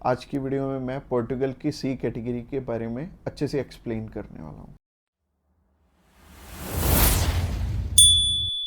आज की वीडियो में मैं पोर्टुगल की सी कैटेगरी के बारे में अच्छे से एक्सप्लेन करने वाला हूँ।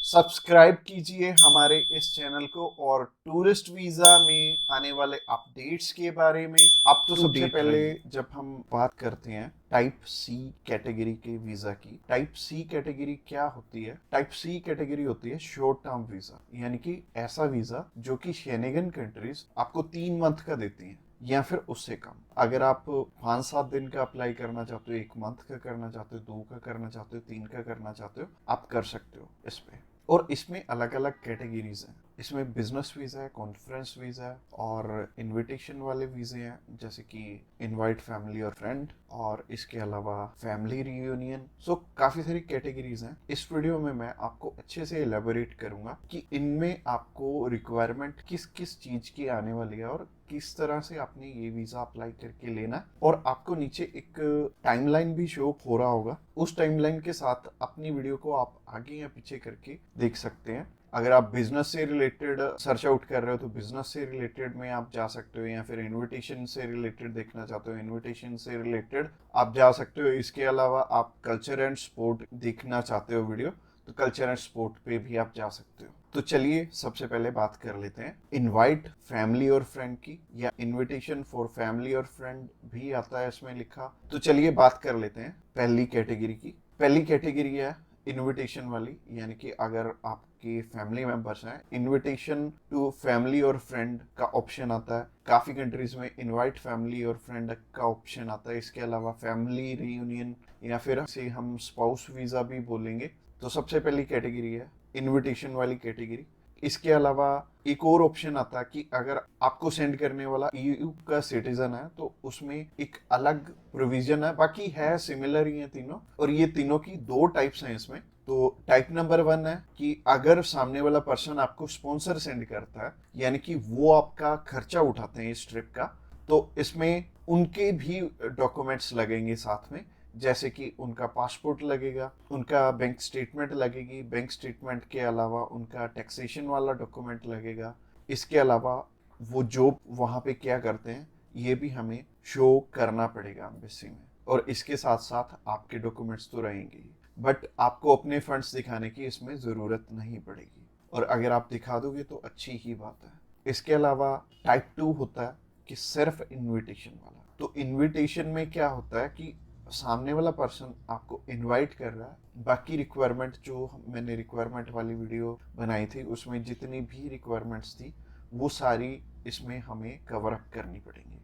सब्सक्राइब कीजिए हमारे इस चैनल को और टूरिस्ट वीजा में आने वाले अपडेट्स के बारे में अब तो सबसे पहले जब हम बात करते हैं टाइप सी कैटेगरी के वीजा की, टाइप सी कैटेगरी क्या होती है? टाइप सी कैटेगरी होती है शॉर्ट टर्म वीजा, यानी कि ऐसा वीजा जो कि शेनेगन कंट्रीज आपको 3 मंथ का देती हैं या फिर उससे कम। अगर आप 5-7 दिन का अप्लाई करना चाहते हो, 1 मंथ का करना चाहते हो, 2 का करना चाहते हो, 3 का करना चाहते हो, आप कर सकते हो इस पे। और इसमें अलग अलग कैटेगरीज हैं। इसमें बिजनेस वीजा है, कॉन्फ्रेंस वीजा है और इनविटेशन वाले वीजे हैं, जैसे कि इनवाइट फैमिली और फ्रेंड, और इसके अलावा फैमिली रियूनियन। सो काफी सारी कैटेगरीज हैं। इस वीडियो में मैं आपको अच्छे से एलेबोरेट करूंगा कि इनमें आपको रिक्वायरमेंट किस किस चीज की आने वाली है और किस तरह से आपने ये वीजा अप्लाई करके लेना। और आपको नीचे एक टाइमलाइन भी शो हो रहा होगा, उस टाइमलाइन के साथ अपनी वीडियो को आप आगे या पीछे करके देख सकते हैं। अगर आप बिजनेस से रिलेटेड सर्च आउट कर रहे हो तो बिजनेस से रिलेटेड में आप जा सकते हो, या फिर इनविटेशन से रिलेटेड देखना चाहते हो इनविटेशन से रिलेटेड आप जा सकते हो। इसके अलावा आप कल्चर एंड स्पोर्ट देखना चाहते हो वीडियो, तो कल्चर एंड स्पोर्ट पे भी आप जा सकते हो। तो चलिए सबसे पहले बात कर लेते हैं इनवाइट फैमिली और फ्रेंड की, या इनविटेशन फॉर फैमिली और फ्रेंड भी आता है इसमें लिखा। तो चलिए बात कर लेते हैं पहली कैटेगरी की। पहली कैटेगरी है इनविटेशन वाली, यानी कि अगर आपके फैमिली मेंबर्स हैं, इनविटेशन टू फैमिली और फ्रेंड का ऑप्शन आता है। काफी कंट्रीज में इनवाइट फैमिली और फ्रेंड का ऑप्शन आता है। इसके अलावा फैमिली रियूनियन, या फिर से हम स्पाउस वीजा भी बोलेंगे। तो सबसे पहली कैटेगरी है इनविटेशन वाली कैटेगरी। इसके अलावा एक और ऑप्शन आता है कि अगर आपको सेंड करने वाला ईयू का सिटीजन है तो उसमें एक अलग प्रोविजन है, बाकी है सिमिलर ही है तीनों। और ये तीनों की 2 टाइप्स हैं इसमें। तो टाइप नंबर 1 है कि अगर सामने वाला पर्सन आपको स्पॉन्सर सेंड करता है, यानी कि वो आपका खर्चा उठाते हैं इस ट्रिप का, तो इसमें उनके भी डॉक्यूमेंट्स लगेंगे साथ में, जैसे कि उनका पासपोर्ट लगेगा, उनका बैंक स्टेटमेंट लगेगी, बैंक स्टेटमेंट के अलावा उनका टैक्सेशन वाला डॉक्यूमेंट लगेगा। इसके अलावा वो जॉब वहाँ पे क्या करते हैं ये भी हमें शो करना पड़ेगा एम्बेसी में। और इसके साथ साथ आपके डॉक्यूमेंट्स तो रहेंगे ही, बट आपको अपने फंड्स दिखाने की इसमें ज़रूरत नहीं पड़ेगी, और अगर आप दिखा दोगे तो अच्छी ही बात है। इसके अलावा टाइप 2 होता है कि सिर्फ इनविटेशन वाला। तो इनविटेशन में क्या होता है कि सामने वाला पर्सन आपको इनवाइट कर रहा है, बाकी रिक्वायरमेंट जो मैंने रिक्वायरमेंट वाली वीडियो बनाई थी उसमें जितनी भी रिक्वायरमेंट्स थी वो सारी इसमें हमें कवर अप करनी पड़ेंगी।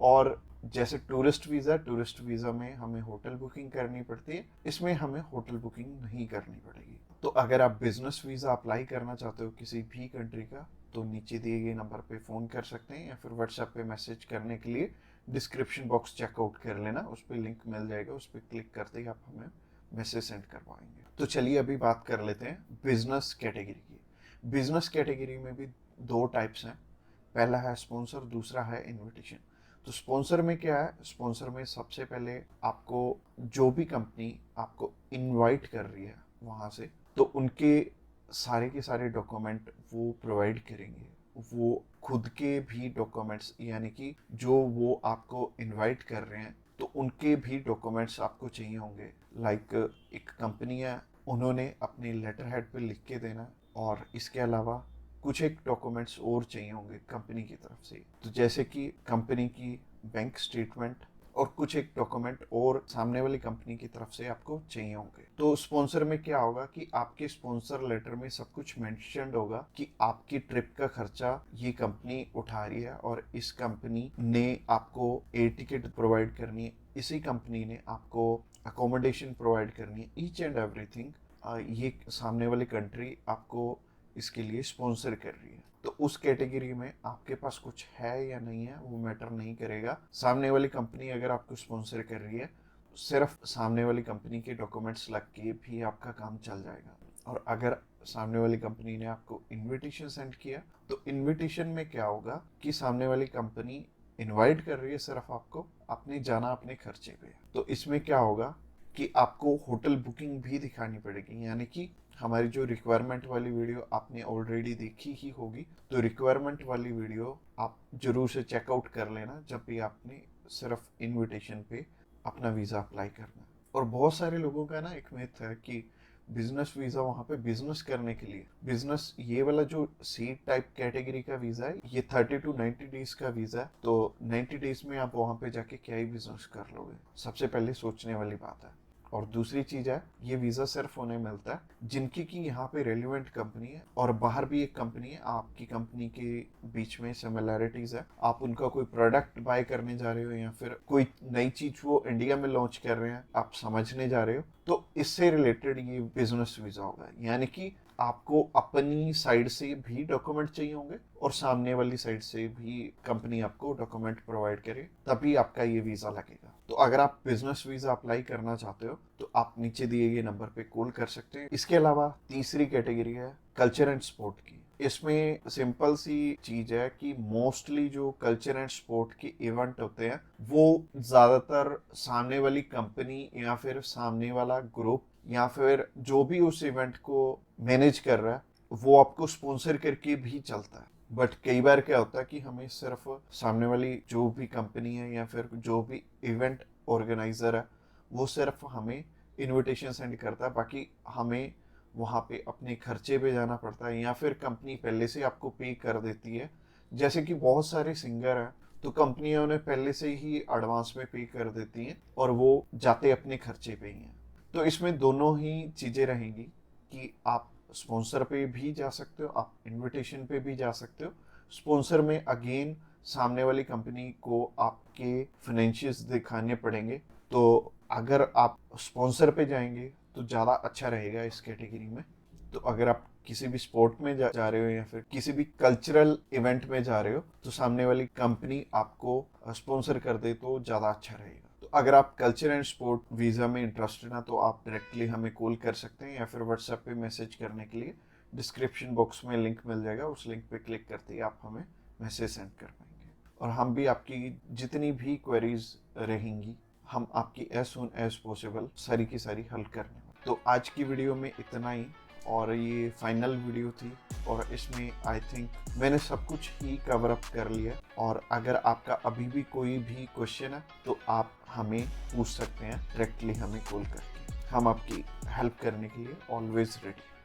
और जैसे टूरिस्ट वीज़ा में हमें होटल बुकिंग करनी पड़ती है, इसमें हमें होटल बुकिंग नहीं करनी पड़ेगी। तो अगर आप बिजनेस वीज़ा अप्लाई करना चाहते हो किसी भी कंट्री का, तो नीचे दिए गए नंबर पे फ़ोन कर सकते हैं, या फिर व्हाट्सएप पे मैसेज करने के लिए डिस्क्रिप्शन बॉक्स चेकआउट कर लेना, उस पर लिंक मिल जाएगा, उस पर क्लिक करते ही आप हमें मैसेज सेंड करवाएंगे। तो चलिए अभी बात कर लेते हैं बिजनेस कैटेगरी की। बिजनेस कैटेगरी में भी 2 टाइप्स हैं, पहला है स्पॉन्सर, दूसरा है इनविटेशन। तो स्पॉन्सर में क्या है? स्पॉन्सर में सबसे पहले आपको जो भी कंपनी आपको इनवाइट कर रही है वहाँ से, तो उनके सारे के सारे डॉक्यूमेंट वो प्रोवाइड करेंगे। वो खुद के भी डॉक्यूमेंट्स, यानी कि जो वो आपको इनवाइट कर रहे हैं तो उनके भी डॉक्यूमेंट्स आपको चाहिए होंगे। लाइक एक कंपनी है, उन्होंने अपने लेटर हेड पे लिख के देना, और इसके अलावा कुछ एक डॉक्यूमेंट्स और चाहिए होंगे कंपनी की तरफ से। तो जैसे कि कंपनी की बैंक स्टेटमेंट और कुछ एक डॉक्यूमेंट और सामने वाली कंपनी की तरफ से आपको चाहिए होंगे। तो स्पॉन्सर में क्या होगा कि आपके स्पॉन्सर लेटर में सब कुछ मेंशन्ड होगा कि आपकी ट्रिप का खर्चा ये कंपनी उठा रही है, और इस कंपनी ने आपको एयर टिकट प्रोवाइड करनी है, इसी कंपनी ने आपको अकोमोडेशन प्रोवाइड करनी है, ईच एंड एवरीथिंग ये सामने वाली कंट्री आपको इसके लिए स्पॉन्सर कर रही है। तो उस कैटेगरी में आपके पास कुछ है या नहीं है वो मैटर नहीं करेगा। सामने वाली कंपनी अगर आपको स्पॉन्सर कर रही है, सिर्फ सामने वाली कंपनी के डॉक्यूमेंट्स लग के भी आपका काम चल जाएगा। और अगर सामने वाली कंपनी ने आपको इनविटेशन सेंड किया, तो इनविटेशन में क्या होगा कि सामने वाली कंपनी इनवाइट कर रही है सिर्फ आपको, आपने जाना अपने खर्चे पे। तो इसमें क्या होगा कि आपको होटल बुकिंग भी दिखानी पड़ेगी, यानी कि हमारी जो रिक्वायरमेंट वाली वीडियो आपने ऑलरेडी देखी ही होगी, तो रिक्वायरमेंट वाली वीडियो आप जरूर से चेकआउट कर लेना जब भी आपने सिर्फ इनविटेशन पे अपना वीज़ा अप्लाई करना। और बहुत सारे लोगों का ना एक मिथ है कि बिजनेस वीज़ा वहाँ पे बिजनेस करने के लिए, बिजनेस ये वाला जो सी टाइप कैटेगरी का वीज़ा है ये 30 to 90 डेज का वीज़ा है, तो 90 डेज में आप वहाँ पे जाके क्या ही बिजनेस कर लोगे, सबसे पहले सोचने वाली बात है। और दूसरी चीज है, ये वीजा सिर्फ उन्हें मिलता है जिनकी की यहाँ पे रेलिवेंट कंपनी है और बाहर भी एक कंपनी है, आपकी कंपनी के बीच में सिमिलैरिटीज है, आप उनका कोई प्रोडक्ट बाय करने जा रहे हो या फिर कोई नई चीज वो इंडिया में लॉन्च कर रहे हैं आप समझने जा रहे हो, तो इससे रिलेटेड ये बिजनेस वीजा होगा। यानी कि आपको अपनी साइड से भी डॉक्यूमेंट चाहिए होंगे और सामने वाली साइड से भी कंपनी आपको डॉक्यूमेंट प्रोवाइड करे, तभी आपका ये वीजा लगेगा। तो अगर आप बिजनेस वीजा अप्लाई करना चाहते हो तो आप नीचे दिए गए नंबर पे कॉल कर सकते हैं। इसके अलावा तीसरी कैटेगरी है कल्चर एंड स्पोर्ट की। इसमें सिंपल सी चीज है कि मोस्टली जो कल्चर एंड स्पोर्ट के इवेंट होते हैं वो ज्यादातर सामने वाली कंपनी या फिर सामने वाला ग्रुप या फिर जो भी उस इवेंट को मैनेज कर रहा है वो आपको स्पॉन्सर करके भी चलता है। बट कई बार क्या होता है कि हमें सिर्फ सामने वाली जो भी कंपनी है या फिर जो भी इवेंट ऑर्गेनाइजर है वो सिर्फ हमें इनविटेशन सेंड करता है, बाकी हमें वहाँ पे अपने खर्चे पे जाना पड़ता है या फिर कंपनी पहले से आपको पे कर देती है। जैसे कि बहुत सारे सिंगर हैं तो कंपनियां उन्हें पहले से ही एडवांस में पे कर देती हैं और वो जाते अपने खर्चे पे ही हैं। तो इसमें दोनों ही चीज़ें रहेंगी कि आप स्पॉन्सर पे भी जा सकते हो, आप इनविटेशन पे भी जा सकते हो। स्पॉन्सर में अगेन सामने वाली कंपनी को आपके फाइनेंशियल्स दिखाने पड़ेंगे, तो अगर आप स्पॉन्सर पे जाएंगे तो ज़्यादा अच्छा रहेगा इस कैटेगरी में। तो अगर आप किसी भी स्पोर्ट में जा रहे हो या फिर किसी भी कल्चरल इवेंट में जा रहे हो तो सामने वाली कंपनी आपको स्पॉन्सर कर दे तो ज़्यादा अच्छा रहेगा। तो अगर आप कल्चर एंड स्पोर्ट वीज़ा में इंटरेस्टेड हैं तो आप डायरेक्टली हमें कॉल कर सकते हैं या फिर व्हाट्सएप पे मैसेज करने के लिए डिस्क्रिप्शन बॉक्स में लिंक मिल जाएगा, उस लिंक पे क्लिक करते ही आप हमें मैसेज सेंड कर पाएंगे और हम भी आपकी जितनी भी क्वेरीज रहेंगी हम आपकी एज सुन एज पॉसिबल सारी की सारी हल करने वाले। तो आज की वीडियो में इतना ही और ये फाइनल वीडियो थी और इसमें आई थिंक मैंने सब कुछ ही कवर अप कर लिया। और अगर आपका अभी भी कोई भी क्वेश्चन है तो आप हमें पूछ सकते हैं डायरेक्टली हमें कॉल करके, हम आपकी हेल्प करने के लिए ऑलवेज रेडी।